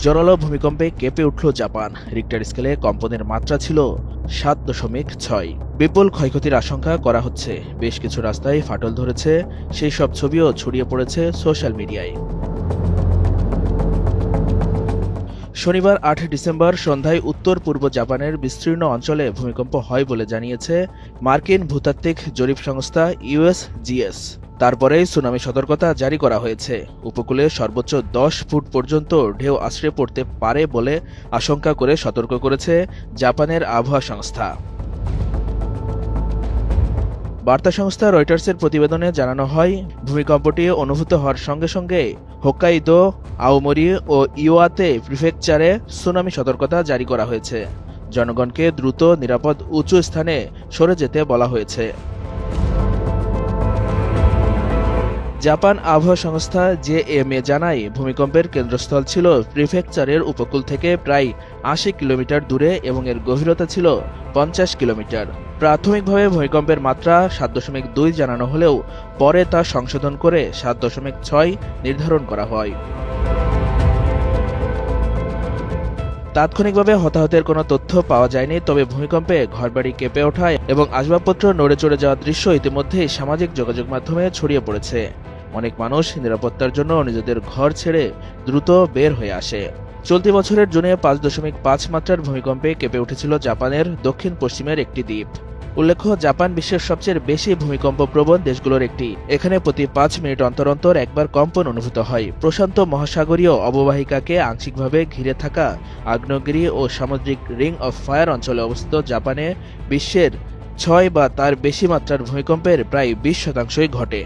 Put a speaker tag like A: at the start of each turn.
A: জোরালো ভূমিকম্পে কেঁপে উঠল জাপান। রিক্টার স্কেলে কম্পনের মাত্রা ছিল 7.6। বিপুল ক্ষয়ক্ষতির আশঙ্কা করা হচ্ছে। বেশ কিছু রাস্তায় ফাটল ধরেছে, সেই সব ছবিও ছড়িয়ে পড়েছে সোশ্যাল মিডিয়ায়। শনিবার 8 ডিসেম্বর সন্ধ্যায় উত্তর পূর্ব জাপানের বিস্তীর্ণ অঞ্চলে ভূমিকম্প হয় বলে জানিয়েছে মার্কিন ভূতাত্ত্বিক জরিপ সংস্থা USGS। তারপরেই সুনামি সতর্কতা জারি করা হয়েছে। উপকূলে সর্বোচ্চ 10 ফুট পর্যন্ত ঢেউ আছড়ে পড়তে পারে বলে আশঙ্কা করে সতর্ক করেছে জাপানের আবহাওয়া সংস্থা। বার্তা সংস্থা রয়টার্সের প্রতিবেদনে জানানো হয়, ভূমিকম্পটি অনুভূত হওয়ার সঙ্গে সঙ্গে হোক্কাইদো, আওমোরি ও ইওয়াতে প্রিফেকচারে সুনামি সতর্কতা জারি করা হয়েছে। জনগণকে দ্রুত নিরাপদ উঁচু স্থানে সরে যেতে বলা হয়েছে। জাপান আবহাওয়া সংস্থা JMA জানায়, ভূমিকম্পের কেন্দ্রস্থল ছিল প্রিফেকচারের উপকূল থেকে প্রায় 80 কিলোমিটার দূরে এবং এর গভীরতা ছিল 50 কিলোমিটার। প্রাথমিকভাবে ভূমিকম্পের মাত্রা 7.2 জানানো হলেও পরে তা সংশোধন করে 7.6 নির্ধারণ করা হয়। তাৎক্ষণিকভাবে হতাহতের কোনো তথ্য পাওয়া যায়নি, তবে ভূমিকম্পে ঘরবাড়ি কেঁপে ওঠা এবং আসবাবপত্র নড়ে চড়ে যাওয়ার দৃশ্য ইতিমধ্যেই সামাজিক যোগাযোগ মাধ্যমে ছড়িয়ে পড়েছে। অনেক মানুষ নিরাপত্তার জন্য নিজেদের ঘর ছেড়ে দ্রুত বের হয়ে আসে। চলতি বছরের জুনে 5.5 মাত্রার ভূমিকম্পে কেঁপে উঠেছিল জাপানের দক্ষিণ পশ্চিমের একটি দ্বীপ। উল্লেখ্য, জাপান বিশ্বের সবচেয়ে বেশি ভূমিকম্প প্রবণ দেশগুলোর একটি। এখানে প্রতি 5 মিনিট অন্তর অন্তর একবার কম্পন অনুভূত হয়। প্রশান্ত মহাসাগরীয় অববাহিকাকে আংশিকভাবে ঘিরে থাকা আগ্নেয়গিরি ও সামুদ্রিক রিং অফ ফায়ার অঞ্চলে অবস্থিত জাপানে বিশ্বের 6 বা তার বেশি মাত্রার ভূমিকম্পের প্রায় 20% ঘটে।